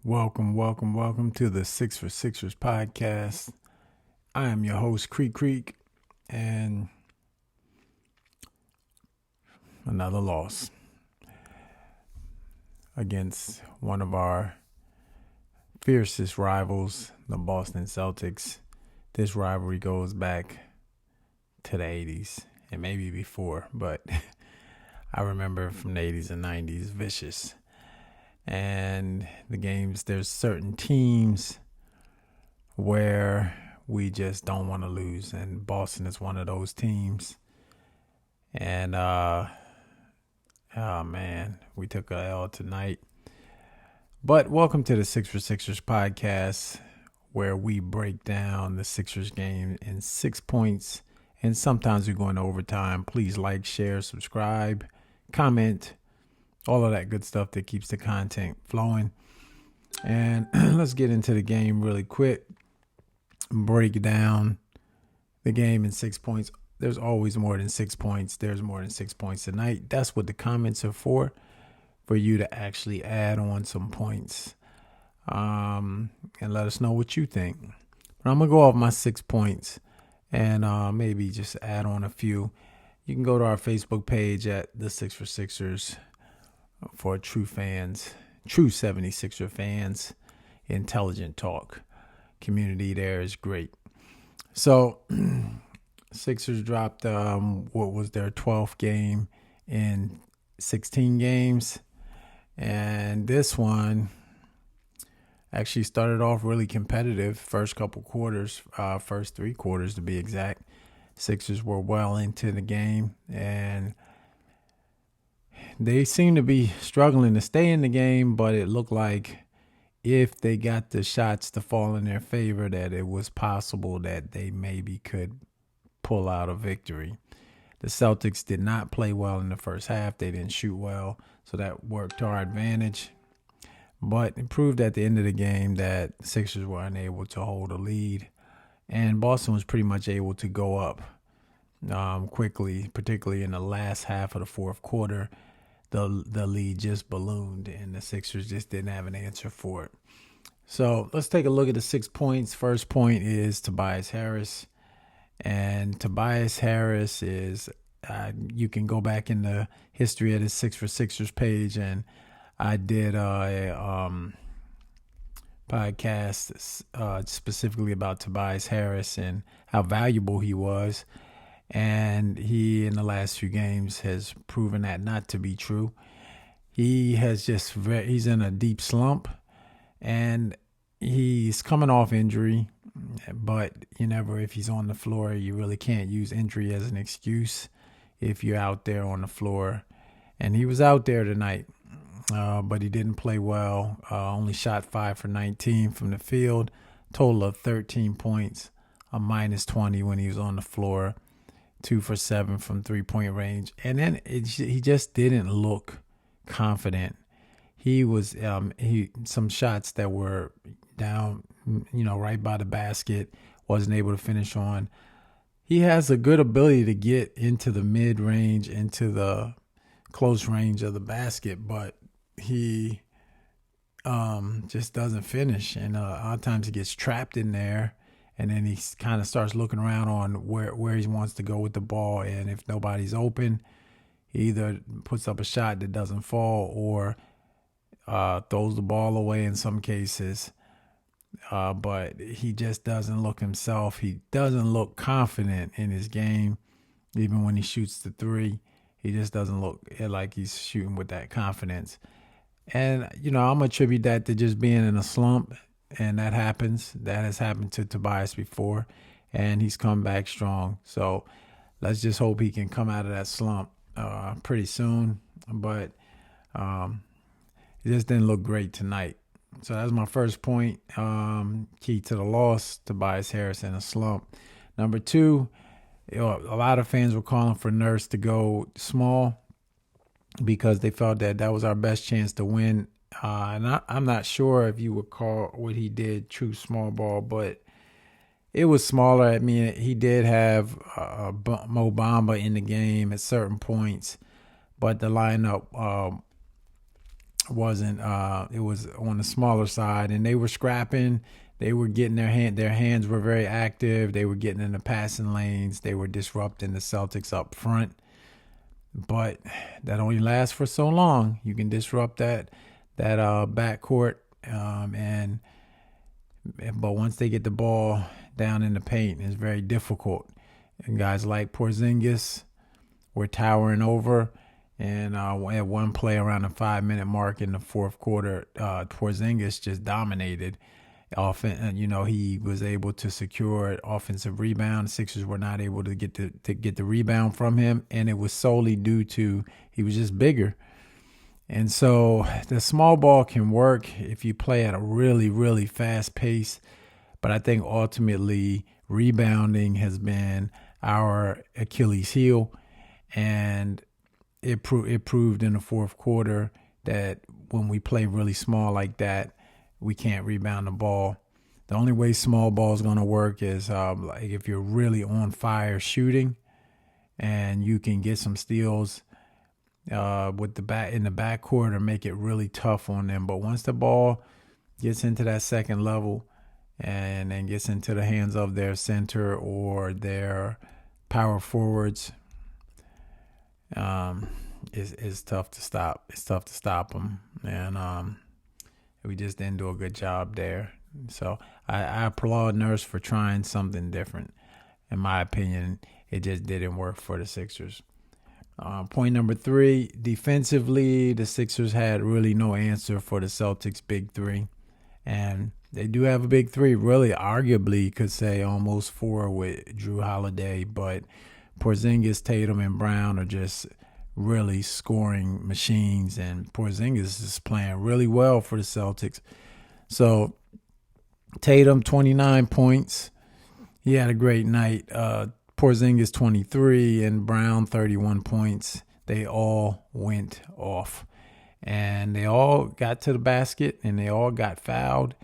Welcome to the Six for Sixers podcast. I am your host, Creek, and another loss against one of our fiercest rivals, the Boston Celtics. This rivalry goes back to the 80s and maybe before, but I remember from the 80s and 90s, vicious. And the games, there's certain teams where we just don't want to lose, and Boston is one of those teams. And oh man, we took a L tonight. But welcome to the Six for Sixers podcast, where we break down the Sixers game in 6 points, and sometimes we go into overtime. Please like, share, subscribe, comment, all of that good stuff that keeps the content flowing. And let's get into the game really quick. Break down the game in 6 points. There's always more than 6 points. There's more than 6 points tonight. That's what the comments are for you to actually add on some points and let us know what you think. But I'm going to go off my 6 points and maybe just add on a few. You can go to our Facebook page at the Six for Sixers for true 76er fans. Intelligent talk community there is great. So Sixers dropped what was their 12th game in 16 games, and this one actually started off really competitive. First couple quarters, first 3 quarters to be exact, Sixers were well into the game, and they seem to be struggling to stay in the game, but it looked like if they got the shots to fall in their favor, that it was possible that they maybe could pull out a victory. The Celtics did not play well in the first half. They didn't shoot well, so that worked to our advantage. But it proved at the end of the game that the Sixers were unable to hold a lead, and Boston was pretty much able to go up quickly, particularly in the last half of the fourth quarter. The lead just ballooned, and the Sixers just didn't have an answer for it. So let's take a look at the 6 points. First point is Tobias Harris. And Tobias Harris is, you can go back in the history of the Six for Sixers page, and I did a podcast specifically about Tobias Harris and how valuable he was. And he, in the last few games, has proven that not to be true. He has he's in a deep slump, and he's coming off injury. But if he's on the floor, you really can't use injury as an excuse if you're out there on the floor. And he was out there tonight, but he didn't play well. Only shot 5 for 19 from the field, total of 13 points, a minus 20 when he was on the floor. 2 for 7 from 3-point range. And then he just didn't look confident. He was some shots that were down, right by the basket, wasn't able to finish on. He has a good ability to get into the mid-range, into the close range of the basket, but he just doesn't finish. And a lot of times he gets trapped in there. And then he kind of starts looking around on where he wants to go with the ball. And if nobody's open, he either puts up a shot that doesn't fall or throws the ball away in some cases. But he just doesn't look himself. He doesn't look confident in his game. Even when he shoots the 3, he just doesn't look like he's shooting with that confidence. And, I'm going to attribute that to just being in a slump. And that happens. That has happened to Tobias before, and he's come back strong. So let's just hope he can come out of that slump pretty soon. But it just didn't look great tonight. So that's my first point. Key to the loss, Tobias Harris in a slump. Number 2, a lot of fans were calling for Nurse to go small because they felt that was our best chance to win. And I'm not sure if you would call what he did true small ball, but it was smaller. I mean, he did have Mo Bamba in the game at certain points, but the lineup wasn't. It was on the smaller side, and they were scrapping. They were getting their hands were very active. They were getting in the passing lanes. They were disrupting the Celtics up front. But that only lasts for so long. You can disrupt that backcourt, but once they get the ball down in the paint, it's very difficult. And guys like Porzingis were towering over. And at one play around the 5-minute mark in the fourth quarter, Porzingis just dominated. He was able to secure an offensive rebound. The Sixers were not able to get the rebound from him, and it was solely due to he was just bigger. And so the small ball can work if you play at a really, really fast pace. But I think ultimately rebounding has been our Achilles heel, and it proved in the fourth quarter that when we play really small like that, we can't rebound the ball. The only way small ball is going to work is like if you're really on fire shooting, and you can get some steals with in the backcourt or make it really tough on them. But once the ball gets into that second level and then gets into the hands of their center or their power forwards, it's tough to stop. It's tough to stop them, and we just didn't do a good job there. So I applaud Nurse for trying something different. In my opinion, it just didn't work for the Sixers. Point number 3, defensively, the Sixers had really no answer for the Celtics' big three. And they do have a big three, really arguably you could say almost 4 with Drew Holiday. But Porzingis, Tatum, and Brown are just really scoring machines. And Porzingis is playing really well for the Celtics. So Tatum, 29 points. He had a great night. Porzingis 23 and Brown 31 points. They all went off, and they all got to the basket, and they all got fouled,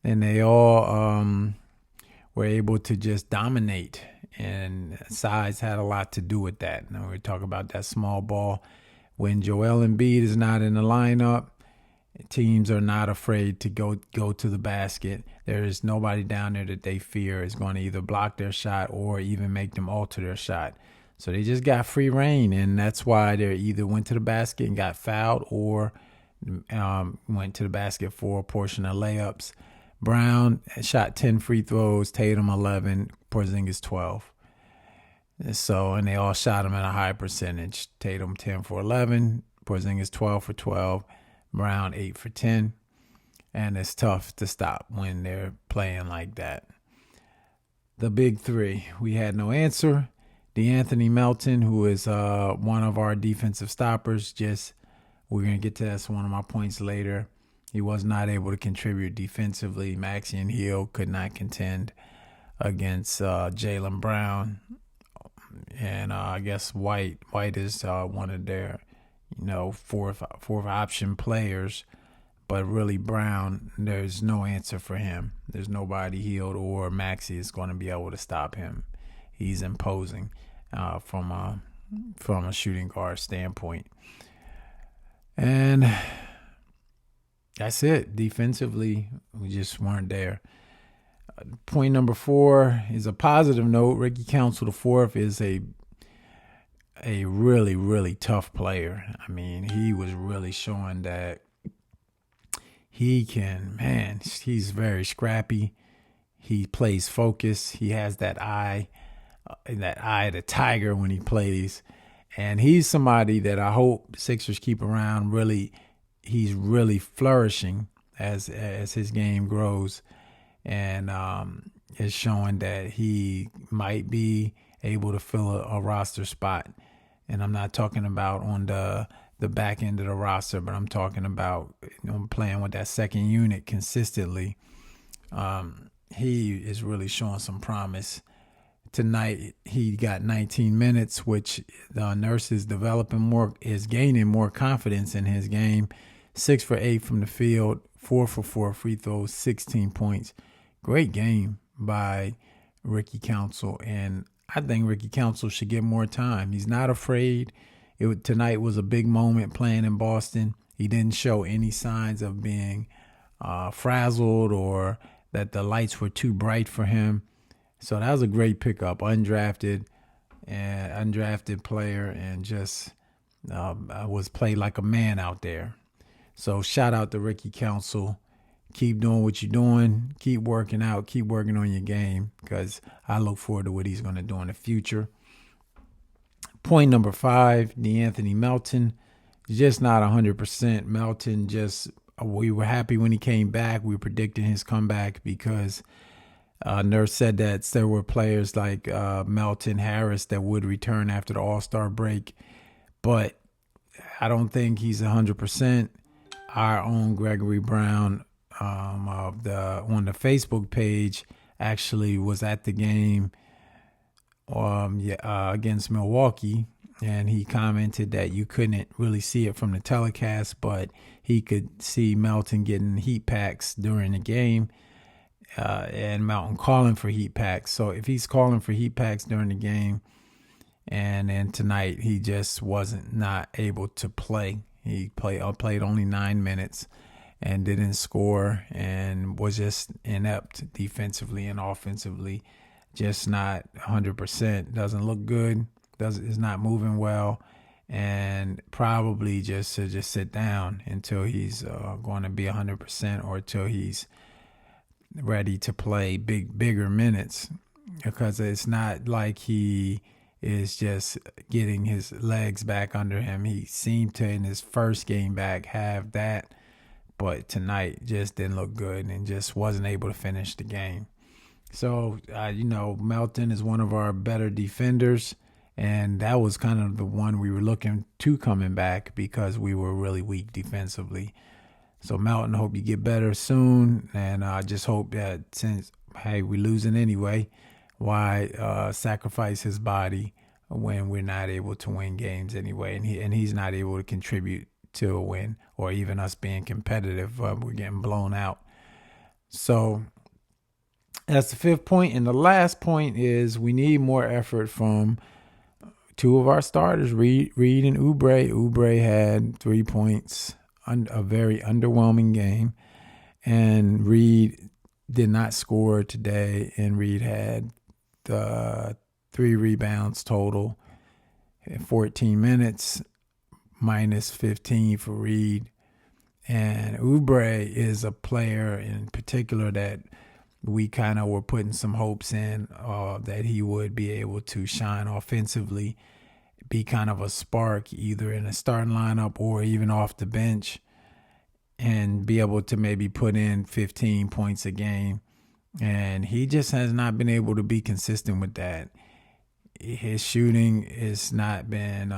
and they all were able to just dominate. And size had a lot to do with that. Now we talk about that small ball. When Joel Embiid is not in the lineup, teams are not afraid to go to the basket. There is nobody down there that they fear is going to either block their shot or even make them alter their shot. So they just got free reign, and that's why they either went to the basket and got fouled or went to the basket for a portion of layups. Brown shot 10 free throws, Tatum 11, Porzingis 12. And they all shot him at a high percentage. Tatum 10 for 11, Porzingis 12 for 12. Brown 8 for 10, and it's tough to stop when they're playing like that. The big three, we had no answer. DeAnthony Melton, who is one of our defensive stoppers, we're going to get to that's one of my points later. He was not able to contribute defensively. Maxey and Hill could not contend against Jaylen Brown, and I guess White is one of their fourth option players, but really Brown, there's no answer for him. There's nobody Hield or Maxey is going to be able to stop him. He's imposing from a shooting guard standpoint. And that's it. Defensively, we just weren't there. Point number 4 is a positive note. Ricky Council IV is a really, really tough player. I mean, he was really showing that he's very scrappy. He plays focus. He has that eye of the tiger when he plays. And he's somebody that I hope Sixers keep around. Really, he's really flourishing as his game grows. And it's showing that he might be able to fill a roster spot. And I'm not talking about on the back end of the roster, but I'm talking about playing with that second unit consistently. He is really showing some promise. Tonight he got 19 minutes, which the Nurse is gaining more confidence in his game. 6 for 8 from the field, 4 for 4 free throws, 16 points. Great game by Ricky Council, and I think Ricky Council should get more time. He's not afraid. Tonight was a big moment playing in Boston, He didn't show any signs of being frazzled or that the lights were too bright for him. So that was a great pickup, undrafted player, and just was played like a man out there. So shout out to Ricky Council. Keep doing what you're doing. Keep working out. Keep working on your game, because I look forward to what he's going to do in the future. Point number 5, DeAnthony Melton. Just not 100%. Melton we were happy when he came back. We were predicting his comeback because Nurse said that there were players like Melton, Harris that would return after the All-Star break. But I don't think he's 100%. Our own Gregory Brown on the Facebook page actually was at the game against Milwaukee, and he commented that you couldn't really see it from the telecast, but he could see Melton getting heat packs during the game, and Melton calling for heat packs. So if he's calling for heat packs during the game, and then tonight he just not able to play. He played only 9 minutes and didn't score, and was just inept defensively and offensively. Just not 100%. Doesn't look good. Is not moving well, and probably just sit down until he's going to be 100%, or until he's ready to play bigger minutes, because it's not like he is just getting his legs back under him. He seemed to, in his first game back, have that, but tonight just didn't look good and just wasn't able to finish the game. So, Melton is one of our better defenders, and that was kind of the one we were looking to coming back, because we were really weak defensively. So, Melton, hope you get better soon, and I just hope that since, hey, we're losing anyway, why sacrifice his body when we're not able to win games anyway, and he's not able to contribute to a win, or even us being competitive. We're getting blown out. So that's the 5th point. And the last point is we need more effort from 2 of our starters, Reed and Oubre. Oubre had 3 points, a very underwhelming game, and Reed did not score today, and Reed had 3 rebounds total in 14 minutes, minus 15 for Reed. And Oubre is a player in particular that we kind of were putting some hopes in, that he would be able to shine offensively, be kind of a spark either in a starting lineup or even off the bench, and be able to maybe put in 15 points a game. And he just has not been able to be consistent with that. His shooting has not been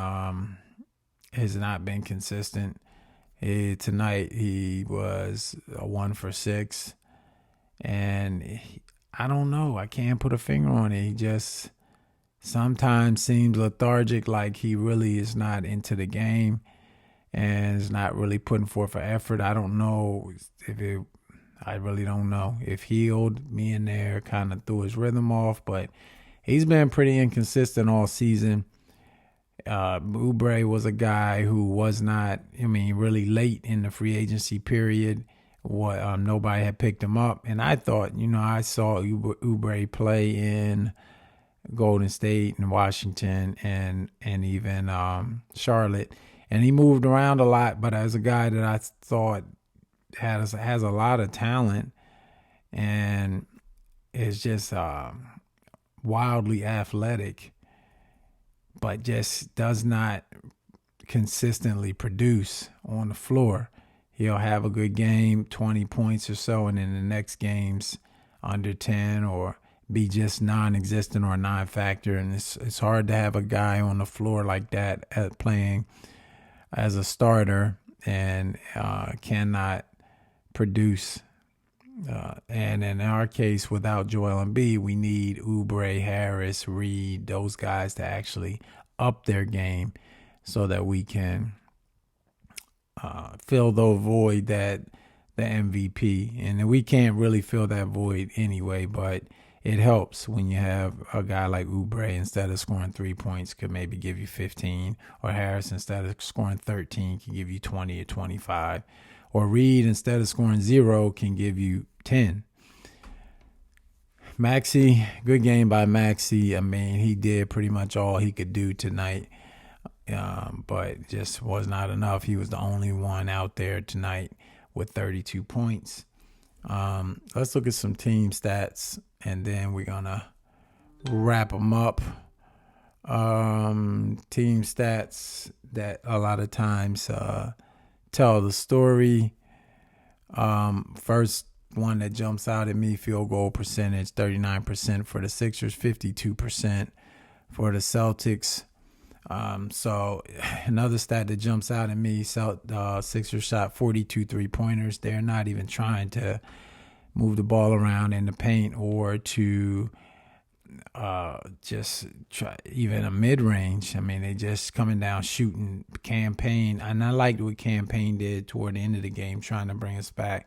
consistent. Tonight he was 1 for 6, and I don't know. I can't put a finger on it. He just sometimes seems lethargic, like he really is not into the game and is not really putting forth an effort. I don't know I really don't know if healed me in there kind of threw his rhythm off, but he's been pretty inconsistent all season. Oubre was a guy who was not, really late in the free agency period. Nobody had picked him up. And I thought, I saw Oubre play in Golden State and Washington and even Charlotte. And he moved around a lot, but as a guy that I thought has a lot of talent and is just wildly athletic, but just does not consistently produce on the floor. He'll have a good game, 20 points or so, and in the next game's under 10 or be just non-existent or non-factor. And it's hard to have a guy on the floor like that playing as a starter and cannot produce. And in our case, without Joel Embiid, we need Oubre, Harris, Reed, those guys to actually up their game so that we can fill the void that the MVP. And we can't really fill that void anyway, but it helps when you have a guy like Oubre, instead of scoring 3 points, could maybe give you 15, or Harris, instead of scoring 13, can give you 20 or 25, or Reed, instead of scoring 0, can give you 10. Maxey, good game by Maxey. I mean, he did pretty much all he could do tonight, but just was not enough. He was the only one out there tonight with 32 points. Let's look at some team stats, and then we're going to wrap them up. Team stats that a lot of times tell the story. First one that jumps out at me, field goal percentage, 39% for the Sixers, 52% for the Celtics. So another stat that jumps out at me, Sixers shot 42 three-pointers. They're not even trying to move the ball around in the paint or to just try even a mid-range. I mean, they just coming down shooting. Campaign, and I liked what Campaign did toward the end of the game, trying to bring us back,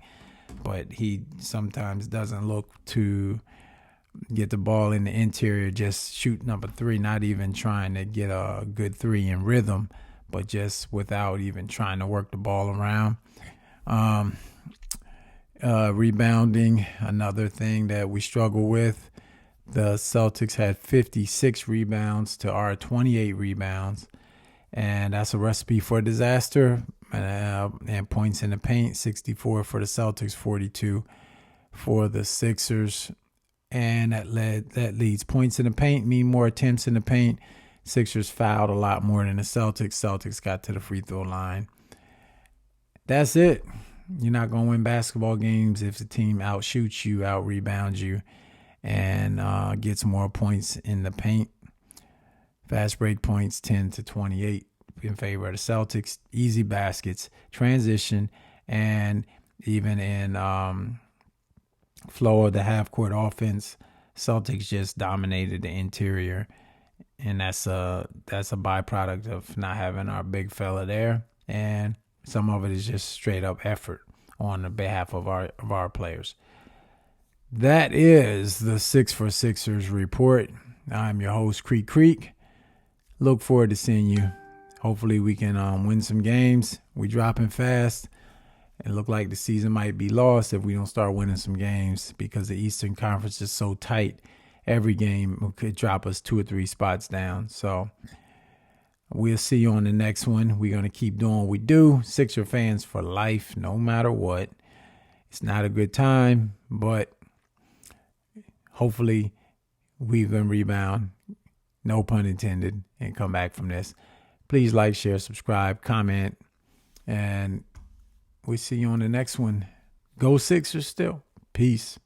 but he sometimes doesn't look to get the ball in the interior, just shoot number 3, not even trying to get a good 3 in rhythm, but just without even trying to work the ball around. Rebounding, another thing that we struggle with. The Celtics had 56 rebounds to our 28 rebounds, and that's a recipe for disaster. And points in the paint, 64 for the Celtics, 42 for the Sixers. And that leads points in the paint, mean more attempts in the paint. Sixers fouled a lot more than the Celtics. Celtics got to the free throw line. That's it. You're not going to win basketball games if the team outshoots you, out-rebounds you, and gets more points in the paint. Fast break points, 10 to 28 in favor of the Celtics. Easy baskets, transition, and even in flow of the half-court offense, Celtics just dominated the interior, and that's a byproduct of not having our big fella there, and some of it is just straight-up effort on the behalf of our players. That is the 6 for Sixers report. I'm your host, Creek. Look forward to seeing you. Hopefully we can win some games. We dropping fast. It look like the season might be lost if we don't start winning some games, because the Eastern Conference is so tight. Every game could drop us 2 or 3 spots down. So we'll see you on the next one. We're going to keep doing what we do. Sixer fans for life, no matter what. It's not a good time, but hopefully we can rebound, no pun intended, and come back from this. Please like, share, subscribe, comment, and we'll see you on the next one. Go Sixers still. Peace.